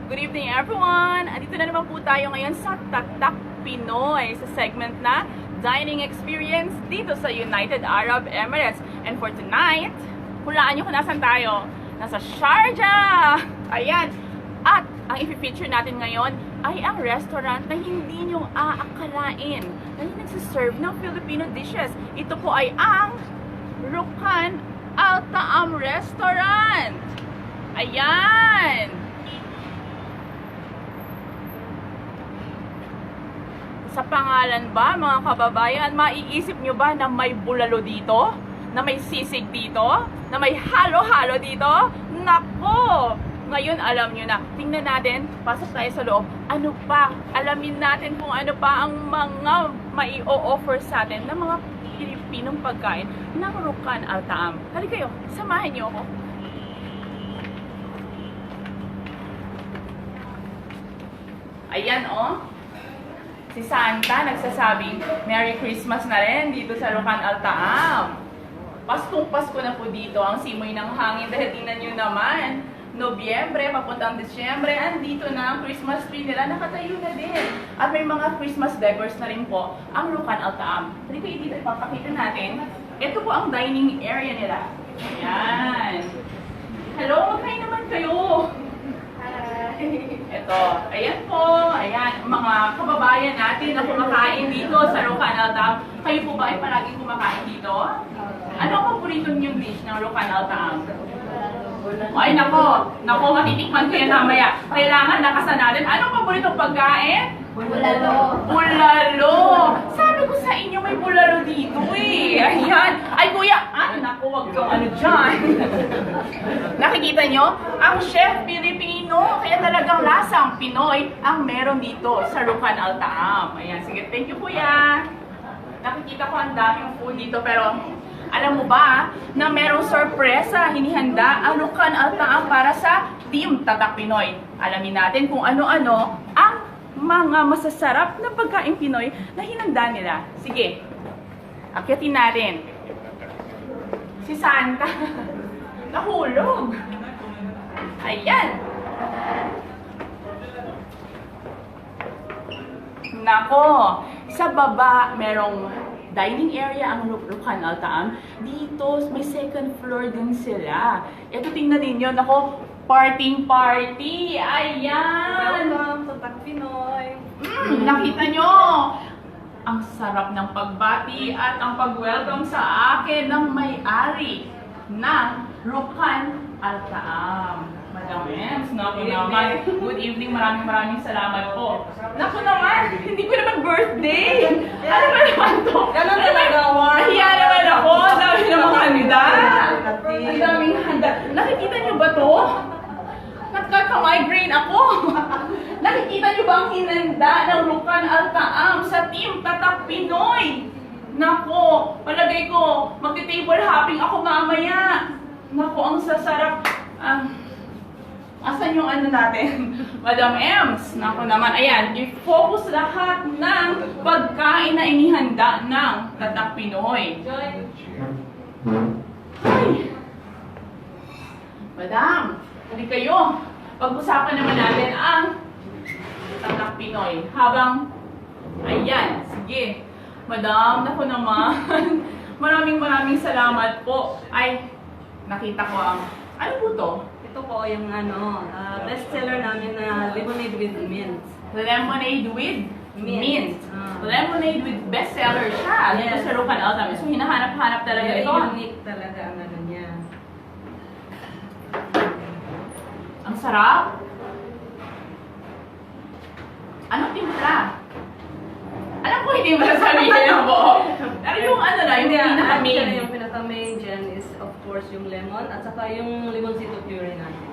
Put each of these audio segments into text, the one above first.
Good evening everyone! Andito na naman po tayo ngayon sa Tatak Pinoy sa segment na Dining Experience dito sa United Arab Emirates. And for tonight, hulaan nyo kung nasan tayo. Nasa Sharjah! Ayan! At ang i-feature natin ngayon ay ang restaurant na hindi nyo aakalain na yung nagsiserve ng Filipino dishes. Ito po ay ang Rukn Al Taam Restaurant! Ayan! Sa pangalan ba, mga kababayan, maiisip nyo ba na may bulalo dito? Na may sisig dito? Na may halo-halo dito? Nako! Ngayon alam nyo na. Tingnan natin, pasok tayo sa loob. Ano pa? Alamin natin kung ano pa ang mga mai-o-offer sa atin ng mga Pilipinong pagkain ng Rukn Al Taam. Halika kayo, samahan nyo ako. Ayan oh. Si Santa nagsasabing Merry Christmas na rin dito sa Rukn Al Taam. Paskong-Pasko na po dito ang simoy ng hangin dahil tingnan nyo naman, Nobyembre, papuntang Disyembre, andito na ang Christmas tree nila, nakatayo na din. At may mga Christmas decors na rin po ang Rukn Al Taam. Halika dito, ipapakita natin. Ito po ang dining area nila. Ayan. Hello, kayo naman kayo. Ito, ayan po, ayan, mga kababayan natin na kumakain dito sa Rukn Al Taam. Kayo po ba ay palaging kumakain dito? Ano ang paborito niyong dish ng Rukn Al Taam? Ay, nako, matitikman ko yan mamaya. Kailangan nakasan natin. Anong paboritong pagkain? Bulalo. Bulalo! Sabi ko sa inyo, may bulalo dito eh. Ayan. Ay, kuya, naku, wag kang ano dyan. Nakikita nyo? Ang chef Pilipino, kaya talagang lasang Pinoy ang meron dito sa Rukn Al Taam. Ayan, sige, thank you kuya. Nakikita ko ang daming food dito, pero alam mo ba na merong sorpresa hinihanda ang Rukn Al Taam para sa Team Tatak Pinoy? Alamin natin kung ano-ano ang mga masasarap na pagkain Pinoy na hinanda nila. Sige, akyatin natin. Si Santa, nahulog. Ayan. Nako, sa baba merong dining area ang Rukn Al Taam. Dito, may second floor din sila. Ito, tingnan ninyo. Nako, party! Ayan! Welcome to Tatak Pinoy. Nakita nyo! Ang sarap ng pagbati at ang pag-welcome sa akin ng may-ari ng Rukn Al Taam. Madam Ems, naku naman. Good evening, maraming salamat po. Naku naman, hindi ko naman birthday. Ano ba naman to? Ganun talaga, War. Nahiya naman ako. Ang dami ng mga handa. Ang daming handa. Nakikita nyo ba to? Nagkaka-migraine ako. Nakikita nyo ba ang hinanda ng Rukn Al Taam sa Team Tatak Pinoy? Nako, palagay ko, magti-table hopping ako mamaya. Nako, ang sasarap. Asan yung ano natin? Madam Ems, nako naman, ayan, i-focus lahat ng pagkain na inihanda ng Tatak Pinoy. Ay! Madam, hindi kayo. Pag-usapan naman natin ang Tatak Pinoy. Habang, ayan, sige. Madam, nako naman. maraming salamat po. Ay, nakita ko ang, ano po to? Ito po yung bestseller namin na lemonade with mint. Lemonade with mint. Ah. Lemonade with bestseller siya. Dito Yes. sa Rukn Al Taam. So, hinahanap-hanap talaga Very ito. unique talaga ang ano niya. Ang sarap. Anong timpla? Alam ko hindi mo sasabihin ang buo. Pero yung ano na, yung pinaka-main. Actually, yung pinaka-main dyan is of course yung lemon at saka yung limoncito puree natin.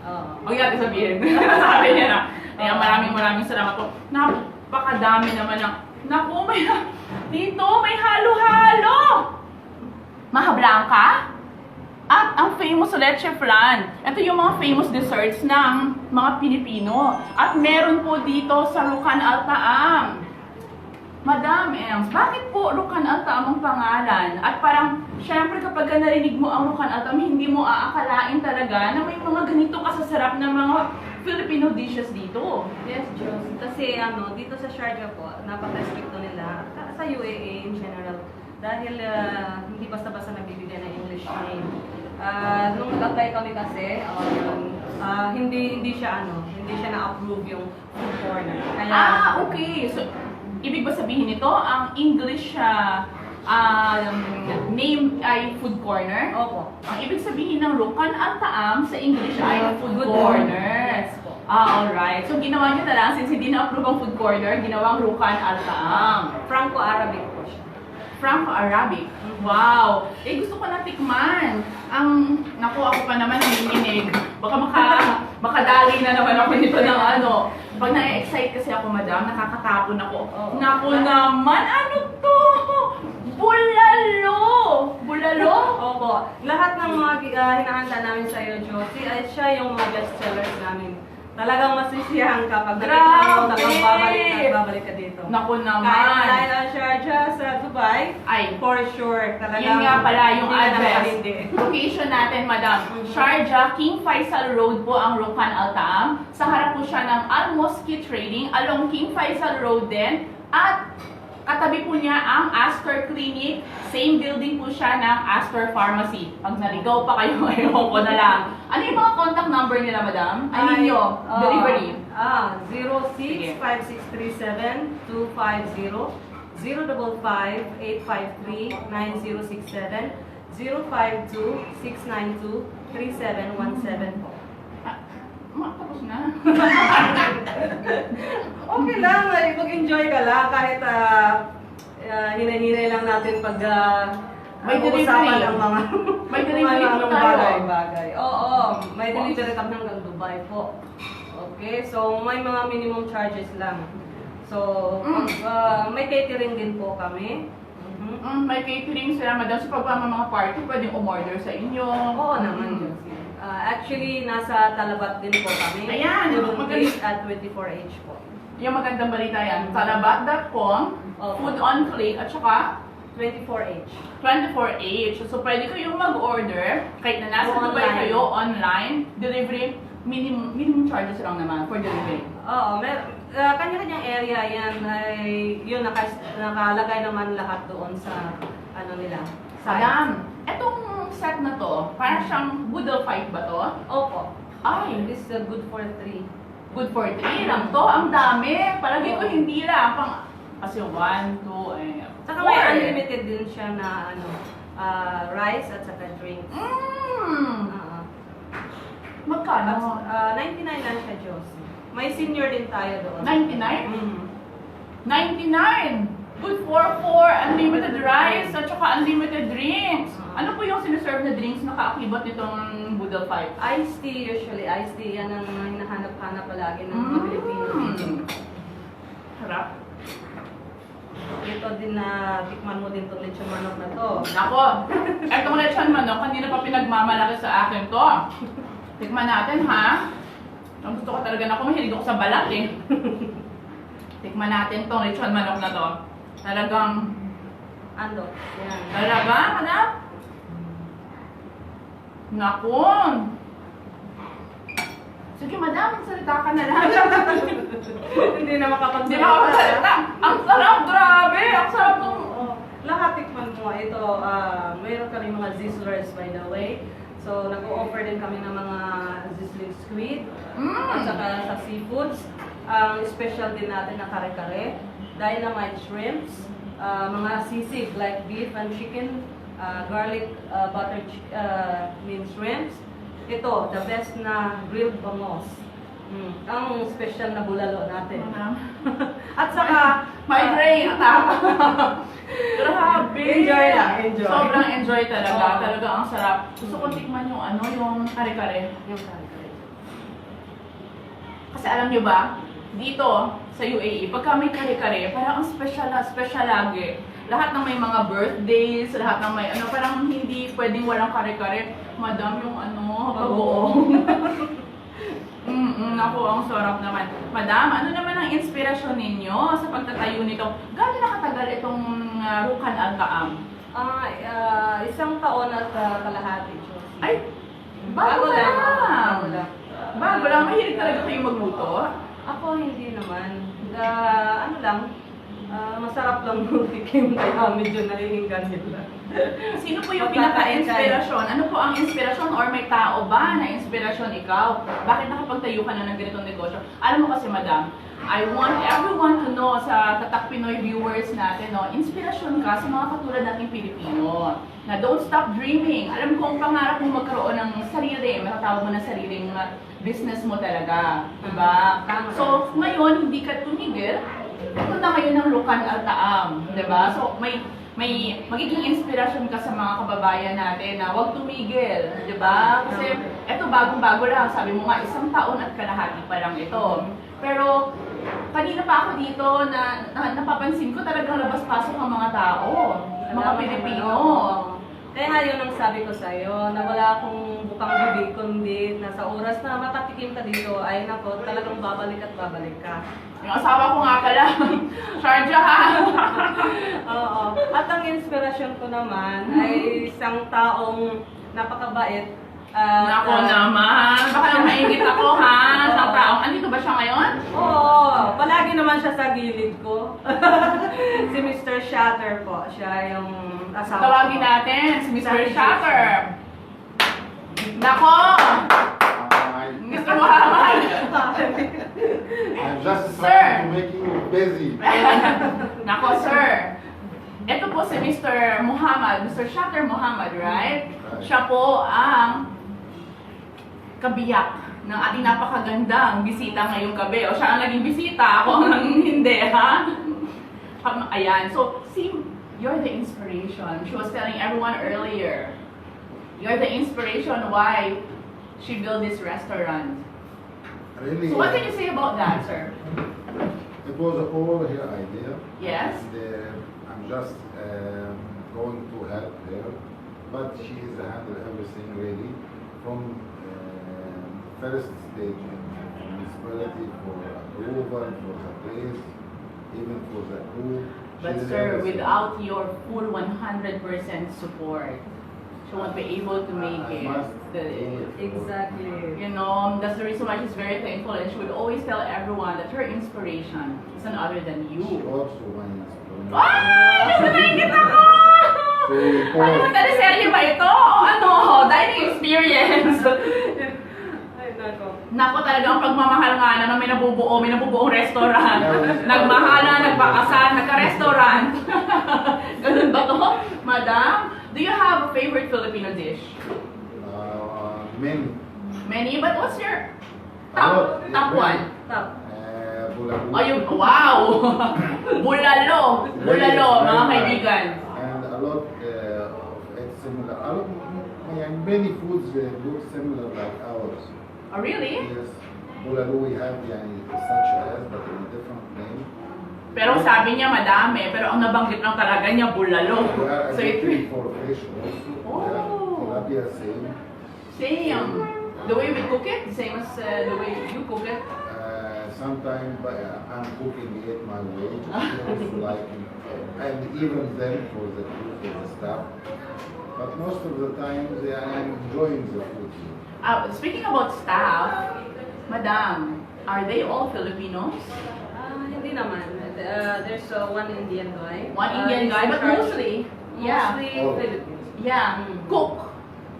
Oo. Huwag natin sabihin. Sabi niya na. Kaya maraming salamat po. Napakadami naman ng... Naku, dito may halo-halo! Maha Blanca? At ang famous leche flan. Ito yung mga famous desserts ng mga Pilipino. At meron po dito sa Rukn Al Taam. Madam Ems, bakit po Rukn Al Taam ang pangalan? At parang, syempre kapag narinig mo ang Rukn Al Taam, hindi mo aakalain talaga na may mga ganito kasasarap na mga Filipino dishes dito. Yes, Diyos. Kasi dito sa Sharjah po, napaka-restricto nila sa UAE in general. Dahil hindi basta-basta nagbibigay ng English name. Nung nag-apply kami kasi, hindi siya na-approve yung food corner. Kaya, Okay. So, ibig ba sabihin nito, ang English name ay food corner? Opo. Ang ibig sabihin ng Rukan Al Taam sa English ay food Food corner. corner. Yes po. Alright. So, ginawa niyo na lang, since hindi na-approve ang food corner, ginawang Rukan Al Taam. Franco-Arabic po siya. Franco-Arabic. Wow! Gusto ko na tikman. Naku, ako pa naman nanginginig. Baka makadali na naman ako nito ng ano. Pag na-excite kasi ako, madam, nakakatapon ako. Oo. Naku naman, ano to? Bulalo! Bulalo? Opo. Lahat ng mga hinahanda namin sa iyo, Josie, ay siya yung mga best sellers namin. Talagang masisiyahan ka pag nakita mo, Grabe! babalik ka dito. Naku naman. Kahit dahil ang Sharjah sa Dubai, Ay, for sure, talagang yun nga pala yung hindi ka address. nakalindi. Location natin, madam. Sharjah, King Faisal Road po ang Rukan Al Taam. Sa harap po siya ng Al Mosque Trading, along King Faisal Road din. At katabi po niya ang Astor Clinic. Same building po siya ng Astor Pharmacy. Pag naligaw pa kayo, ayaw ko na lang. Ano yung mga contact number nila, madam? I mean yung delivery. 065637-250, 055-853-9067, 052-692-3717 po. Tapos na. Okay lang, mag-enjoy ka lang kahit hinay-hinay lang natin pag May usapan delivery. ng mga May delivery po mga tayo. bagay-bagay. Oo, may delivery kami hanggang Dubai po. Okay, so may mga minimum charges lang. So, may catering din po kami. May catering sila, madam. Sa mga party, pwedeng umorder sa inyo. Oo naman, Josie. Actually, nasa Talabat din po kami. Ayan, magaling. At 24H po. Yung magandang balita yan. Talabat.com, Opo. Food on Click, at saka 24H. 24H. So, pwede kayong mag-order, kahit na nasa Dubai Online. kayo, online, delivery, minimum charges lang naman for delivery. Oo, kanya-kanyang area yan ay yun nakalagay naman lahat doon sa nila. Madam, etong set na to, parang siyang Boodle Fight ba to? Opo. Ay, This is good for 3. good for 3 lang to. Ang dami. Palagi ko hindi lang. Kasi 1, 2, eh. Saka may unlimited din siya na rice at saka drinks. Magkano? 99 lang siya, Josie. May senior din tayo doon. 99? Mm. 99! Good for 4, unlimited rice, at saka unlimited drinks. Ano po yung sinaserve na drinks na kaakibat nitong Boodle 5? Iced tea usually. Iced tea yan ang hinahanap-hanap palagi ng mga Pilipino. Harap. Ito din na tikman mo din itong lechon manok na to. Nako, etong lechon manok, kanina pa pinagmamalaki sa akin to. Tikman natin, ha? Ang gusto ko talaga, ako mahilig ako sa balat, eh. Tikman natin tong lechon manok na to. Talagang, Ando. Yan. talaga, madam? Naku! Sige, madam, salita ka na lang. Hindi na makapagsalita. Di ba ako salita? Ang sarap, grabe! Ang sarap nung... Oh, lahat tikman mo. Ito, mayroon kami mga Zizzlers by the way. So, nag-o-offer din kami ng mga Zizzling squid. At saka sa seafoods. Ang special din natin na kare-kare. Dynamite shrimps. Mga sisig like beef and chicken. Garlic butter minced shrimps. Ito, the best na grilled bangos. Ang special na bulalo natin. At saka, Migraine attack. Grabe. Enjoy lang, enjoy. Sobrang enjoy talaga. Oo. Talaga ang sarap. Gusto ko tikman yung yung kare-kare. yung kare-kare. Kasi alam nyo ba, dito sa UAE, pagka may kare-kare, parang ang special lagi. Lahat ng may mga birthdays, lahat ng may parang hindi pwedeng walang kare-kare. Madam, yung bagoong. Ako, ang sarap naman. Madam, ano naman ang inspirasyon ninyo sa pagtatayo nito? Gano'n na katagal itong Rukan Al Taam? Isang taon at kalahati, Josie. Ay, bago Bago lang. lang. Bago lang, mahilig talaga kayong magluto. Ako hindi naman. Ano lang, masarap lang magtikim kaya medyo nalilinggan nila. Sino po yung pinaka-inspirasyon? Ano po ang inspirasyon or may tao ba na inspirasyon ikaw? Bakit nakapagtayo ka na ng ganitong negosyo? Alam mo kasi, madam, I want everyone to know sa Tatak Pinoy viewers natin, no, inspirasyon ka sa mga katulad nating Pilipino. Na don't stop dreaming. Alam ko ang pangarap mo magkaroon ng sarili, matatawag mo na sariling business mo talaga. Diba? So, ngayon, hindi ka tumigil. Punta kayo ng Lucan Altaam. Diba? So, may magiging inspirasyon ka sa mga kababayan natin na huwag tumigil, di ba? Kasi eto bagong-bago lang, sabi mo nga 1 taon at kalahati pa lang ito. Pero kanina pa ako dito na napapansin ko talagang labas-pasok ang mga tao, mga Pilipino. Kaya nga yun ang sabi ko sa'yo, na wala akong bukang bibig, kundi nasa oras na makatikim ka dito, ay nako, talagang babalik at babalik ka. Yung asawa ko nga pala, Sharjah ha! Oo. At ang inspirasyon ko naman ay isang taong napakabait. Nako naman, baka lang maingit ako ha, sa taong, andito ba siya ngayon? Oo, palagi naman siya sa gilid ko. Si Mr. Shatter po, siya yung asawa ko. Tawagin natin si Mr. Shatter. Nako! Mr. Muhammad! I'm just Sir. trying to make you busy. Nako, sir. Ito po si Mr. Muhammad, Mr. Shatter Muhammad, right? Siya po ang kabiyak ng ating napakagandang bisita ngayong gabi. O siya ang naging bisita, ako ang hindi, ha? Ayan, so, see, you're the inspiration. She was telling everyone earlier, you're the inspiration why she built this restaurant. Really, So what can you say about that, sir? it was all her idea. Yes? And, I'm just going to help her, but she is handle everything really from first stage in municipality for approval for the place, even for the crew. She But did sir, everything. without your full 100% support, she won't be able to make I it. must do it for- Exactly. You know, that's the reason why she's very thankful, and she would always tell everyone that her inspiration is none other than She you. also wants to Ay! Nakumaingit ako! So, Ano, teleserye ba ito? O ano? Dining experience! Ay, nako. Nako talaga ang pagmamahal nga na may nabubuong restaurant. Nagmahala, nagpakasal, nagka-restaurant. Ganun ba to, madam? Do you have a favorite Filipino dish? many. Many, but what's your Ano? top one? Top. Bulabu. Oh, yung, wow! Bulalo! Bulalo, mga kaibigan. And a lot it's similar. A lot, many foods look similar like ours. Oh, really? Yes. Bulabu we have such as, but in a different name. Pero sabi niya madami, pero ang nabanggit lang talaga niya bulalo. We are So it addicted for fish also. Oh. Tilapia same. same. The way we cook it, same as the way you cook it. Sometimes I'm cooking it my way, just like, and even then for the food for the stuff. But most of the times I'm enjoying the food. Speaking about staff, madam, are they all Filipinos? Hindi naman. There's one Indian guy. One Indian He's guy, in but charge. mostly, yeah, Mostly Oh. Philippines. yeah, cook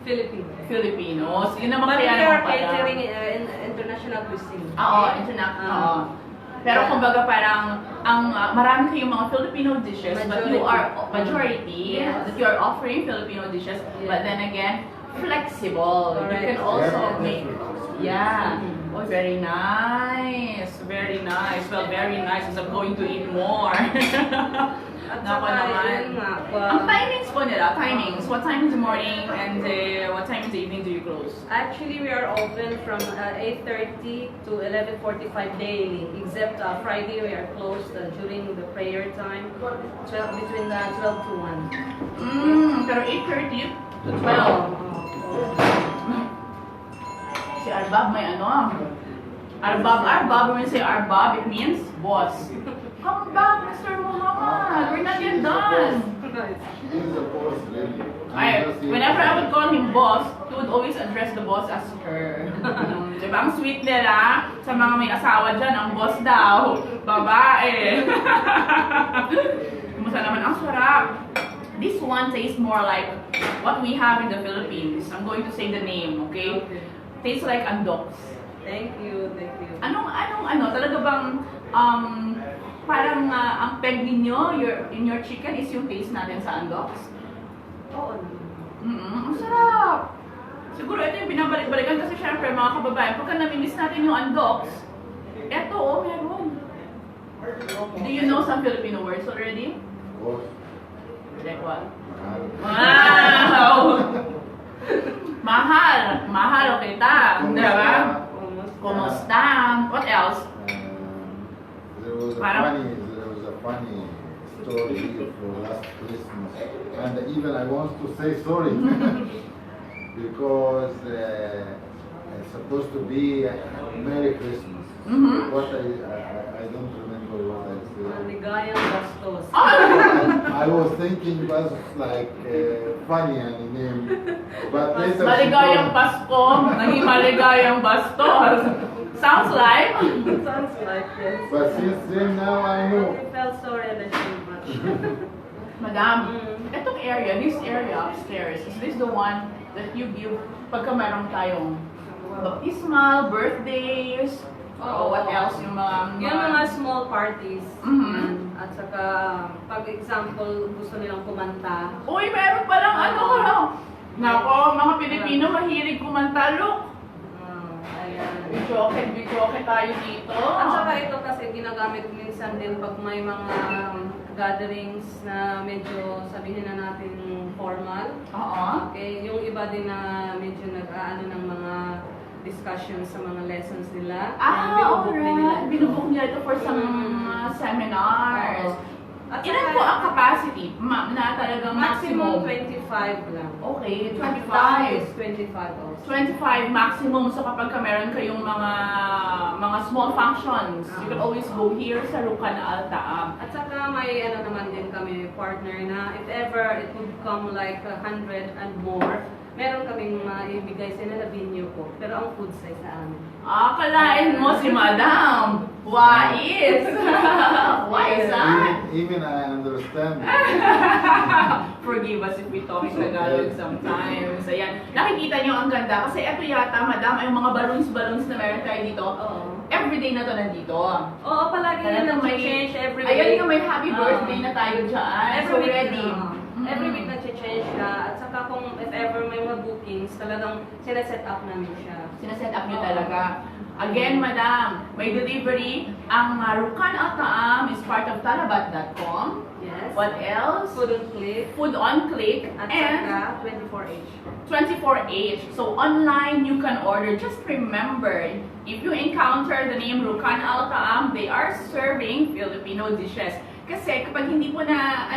Philippines. Filipinos. Yun naman But we kaya are naman pala. catering international cuisine. Oo, oo. Pero kumbaga parang marami kayong mga Filipino dishes, but you are majority Yes. that you are offering Filipino dishes, Yes. but then again, flexible. You Correct. can also Yeah, make, definitely. yeah. Mhm. Oh, very nice. Very nice. Well, very nice as I'm going to eat more. At Nako saka, naman. yun nga, Ang timings po nila, timings. What time in the morning and what time in the evening do you close? Actually, we are open from 8:30 to 11:45 daily, except Friday we are closed during the prayer time, between 12 to 1. Pero 8:30 to 12. Si Arbab may ano. Arbab, when you say Arbab, it means boss. Come back, Mr. Muhammad. We're not yet done. She is of course really. Whenever I would call him boss, he would always address the boss as her. Diba? Ang sweet nila, sa mga may asawa dyan, ang boss daw, babae. Kumusta naman? Ang sarap. This one tastes more like what we have in the Philippines. I'm going to say the name, okay? Tastes like andoks. Thank you, thank you. Talaga bang, parang ang peg ninyo, in your chicken is yung taste natin sa andoks? Oo. Ang sarap! Siguro ito yung binabalik-balikan kasi syempre mga kababayan, pagka namimiss natin yung andoks, eto meron. Do you know some Filipino words already? Of course. Like what? Mahal. Wow! Mahal kita, diba? Kumusta? What else? There was a funny story for last Christmas, and even I want to say sorry because it's supposed to be a Merry Christmas. Mhm. What I don't remember what I said. Maligayang bastos. I was thinking it was like funny and name, but later she Maligayang told- Pasko, naging maligayang bastos. Sounds like? Sounds like this. But since then now I know. I felt sorry and ashamed much. Madam, etong area, this area upstairs, is this the one that you give pagka meron tayong baptismal, birthdays, or what else yung mga... Yung mga small parties. Mhm. At saka, pag example, gusto nilang kumanta. Uy, meron palang Nako, mga Pilipino mahilig kumanta. Look, Ayan. bichoke tayo dito. At saka ito kasi ginagamit minsan din pag may mga gatherings na medyo sabihin na natin formal. Oo. Okay, yung iba din na medyo nag-aano ng mga discussions sa mga lessons nila. Binubook din nila Alright. ito. Binubok nila ito for some seminars. Oo. At Ilan saka- po ang capacity? Na talagang Maximum maximum? 25 lang. Okay, Down 25. is 25 also. 25 maximum. So kapag ka meron kayong mga small functions, you can always go here sa Rukan Altaab. At saka may ano naman din kami partner na if ever it would come like 100 and more, meron kaming maibigay sila na venue po. Pero ang food size sa amin. Akalain mo si Madam. Wais. Wais, ah. Even I understand. Forgive us if we talk Tagalog sometimes. Ayan. Nakikita niyo ang ganda. Kasi ito yata, Madam, ay yung mga balloons na meron tayo dito. Oo. Everyday na to nandito. Oo, palagi yan Talagang change every Ayan week. yung may happy birthday na tayo dyan. Every So week, ready. every week nag-change siya. At saka kung if ever may mga bookings, talagang sineset up namin siya. Sinaset up nyo talaga. Again, Madam, may delivery. Ang Rukan Altaam is part of talabat.com. Yes. What else? Food on click. Food on Click. At And saka 24H. 24H. So online you can order. Just remember, if you encounter the name Rukan Altaam, they are serving Filipino dishes. Kasi kapag hindi po na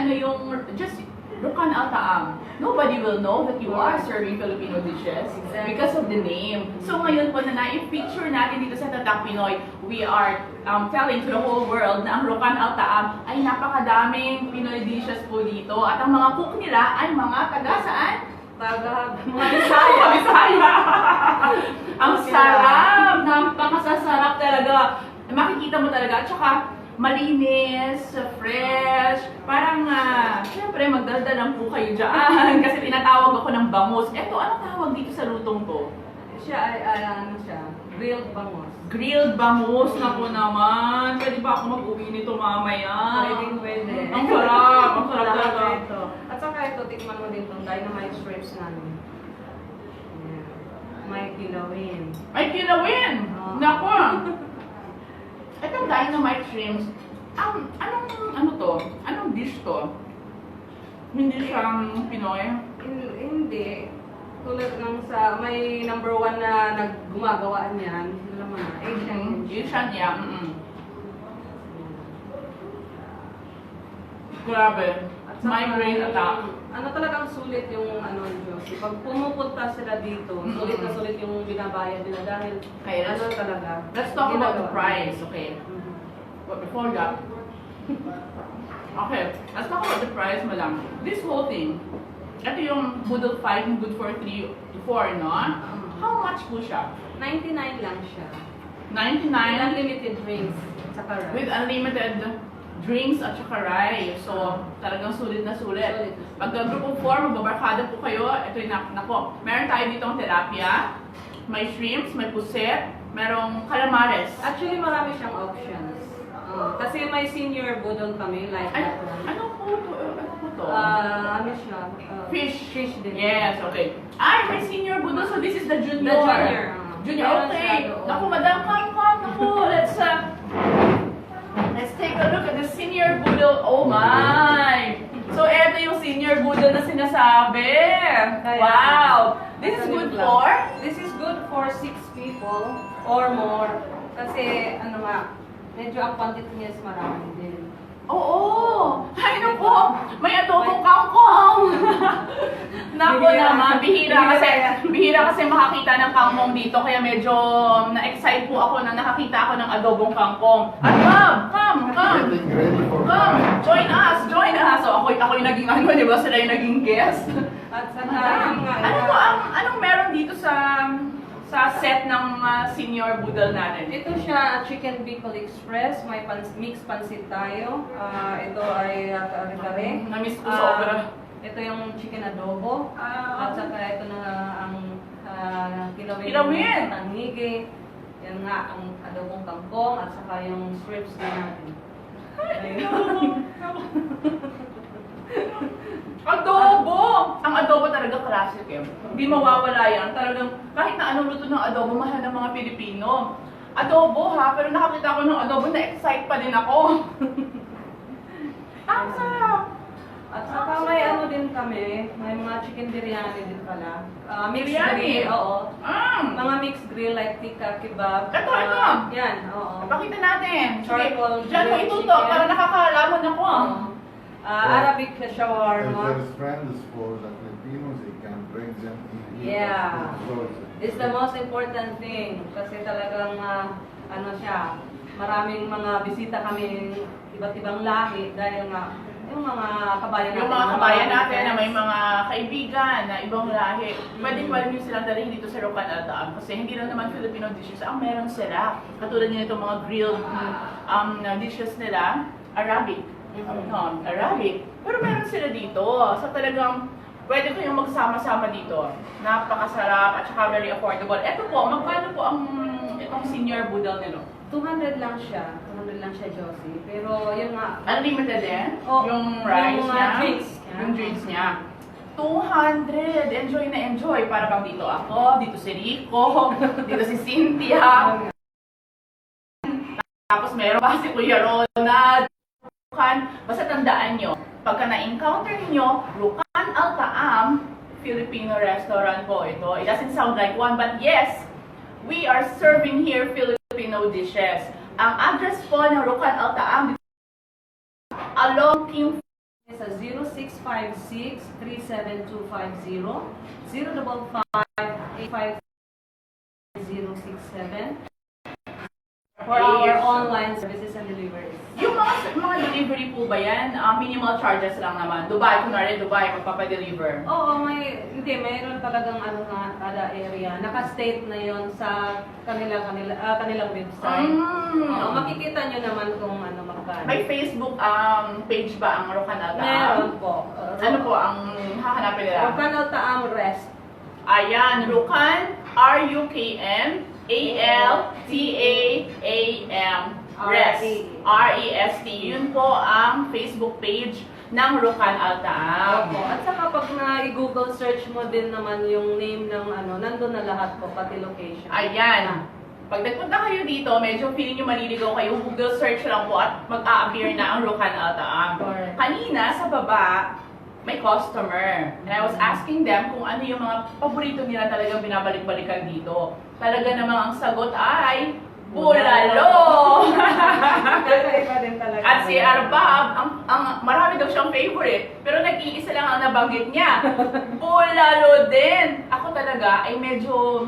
just Rukan Altaam, nobody will know that you are serving Filipino dishes because of the name. So ngayon po na na-picture natin dito sa Tatak Pinoy, we are telling to the whole world na ang Rukan Altaam ay napakadaming Pinoy dishes po dito. At ang mga cook nila ay mga taga saan? Mga Bisaya. Bisaya. Ang sarap! Napakasasarap talaga. Makikita mo talaga. At saka, malinis, fresh. Parang, syempre, magdaldal lang po kayo dyan. Kasi tinatawag ako ng bangus. Eto, anong tawag dito sa lutong to? Siya ay, ano siya, grilled bangus. Grilled bangus na po naman. Pwede ba ako mag-uwi nito mamaya? Pwede. Ang sarap. Ang sarap Lahat talaga. ito. At saka ito, tikman mo din itong dynamite strips namin. Ayan. May kilawin. Ay, kilawin! Oo. Naku! Itong dynamite shrimps, ano to? Anong dish to? Hindi siyang Pinoy? Hindi. Tulad ng sa, may number 1 na naggumagawa niyan. Alam mo na, Asian. Asian, yeah. Grabe. At saka Migraine attack. Ano talagang sulit yung ano Josie. Pag pumupunta sila dito, sulit na sulit yung binabayad nila dahil Okay, ano talaga. Let's talk about the ginagawa. price, okay? Mhm. But before that, okay, let's talk about the price, madam. This whole thing, Ito yung Boodle 5, good for 3 to 4, no? How much po siya? 99 lang siya. 99 With unlimited drinks. Tsaka rice. with unlimited drinks at saka rice. So, talagang sulit na sulit. Sulit na sulit. Pagka group of 4, magbabarkada po kayo. Ito yung nako. Meron tayo ditong tilapia, may shrimps, may puset, merong calamares. Actually, marami siyang options. Kasi may senior budol kami, like Ay, that one. ano po to? Ano po to? Ano siya? Fish. Fish din. Yes, okay. Ay, may senior budol. So, this is the junior. The junior. Junior, Meron okay. siya doon. Naku, madam, come. Naku, let's take a look at the senior budol. Oh my! So, eto yung senior budol na sinasabi. Wow! This is good for? This is good for 6 people or more. Kasi, ano nga, medyo ang quantity niya is marami din. Oo! Ay, naku! May adobong kangkong! Naku naman, bihira kasi makakita ng kangkong dito, kaya medyo na-excite po ako nang nakakita ako ng adobong kangkong. At come! Getting ready for Come! Join us! So, ako yung naging ano, di ba? Sila yung naging guest. At saka, Madam, yung nga, ano po anong meron dito sa set ng senior budol natin? ito siya, Chicken Bicol Express. May mixed pansit tayo. Ito ay kare-kare. Na-miss ko sobra. Ito yung chicken adobo. At saka ito na ang kilawin. Kilawin! Tanghigi. Yan nga, ang adobong kangkong. At saka yung strips din natin. Adobo! Ang adobo talaga classic eh. Hindi mawawala yan. Talagang kahit na anong luto ng adobo, mahal ng mga Pilipino. Adobo ha, pero nakakita ko ng adobo, na-excite pa din ako. Ang sarap! At saka may ano din kami, may mga chicken biryani din pala. Mixed Biryani? grill, oo. Mm. Mga mixed grill like tikka, kebab. Ito. Yan, oo. Pakita natin. Sige, Charcoal dyan mo grilled itutok chicken. para nakakalamon ako. Arabic If shawarma. there's friends for the Filipinos, they can bring them in here. Yeah. So It's the most important thing kasi talagang ano siya, maraming mga bisita kami iba't ibang lahi dahil nga yung mga kabayan natin. Yung mga kabayan natin na may mga kaibigan na ibang lahi, pwede nyo silang dalhin dito sa Rocan Altaan kasi hindi lang naman Filipino dishes ang meron sila. Katulad nyo itong mga grilled dishes nila, Arabic. Arabic. Pero meron sila dito. So talagang pwede kayong magsama-sama dito. Napakasarap at saka very affordable. Ito po, magkano po ang itong senior budol nilo? 200 lang siya. 200 lang siya, Josie. Pero yun nga, Unlimited din? Oh, yung rice yung, niya? drinks niya. Yung drinks niya. 200! Enjoy na enjoy. Para bang dito ako, dito si Rico, dito si Cynthia. Tapos meron pa si Kuya Ronald. Basta tandaan nyo, pagka na-encounter niyo Rukan Altaam Filipino restaurant po ito. It doesn't sound like one, but yes, we are serving here Filipino dishes. Ang address po ng Rukan Altaam along King sa 0656-37250, 055-85067 for our online services and deliveries. Yung mga delivery po ba yan? Minimal charges lang naman. Dubai, kunwari Dubai, magpapadeliver. Oo, mayroon talagang ano nga, kada area. Naka-state na yon sa kanilang website. Oo, makikita nyo naman kung ano magkano. May Facebook page ba ang Rocan Altaam? Meron po. Ano po ang hahanapin nila? Rocan Altaam Rest. Ayan, Rukan, R-U-K-N, A-L-T-A-A-M, Rest, R-E-S-T. Yun po ang Facebook page ng Rukan Altaam. Opo. At saka pag na-google search mo din naman yung name ng ano, nandun na lahat po, pati location. Ayan. Pag nagpunta kayo dito, medyo feeling nyo maliligaw kayo, Google search lang po at mag-a-appear na ang Rukan Altaam. Correct. Kanina, sa baba, may customer. And I was asking them kung ano yung mga paborito nila talagang binabalik-balikan dito. Talaga namang ang sagot ay bulalo! Kakaiba din talaga. At si Arbab, ang marami daw siyang favorite, pero nag-iisa lang ang nabanggit niya. Bulalo din! Ako talaga ay medyo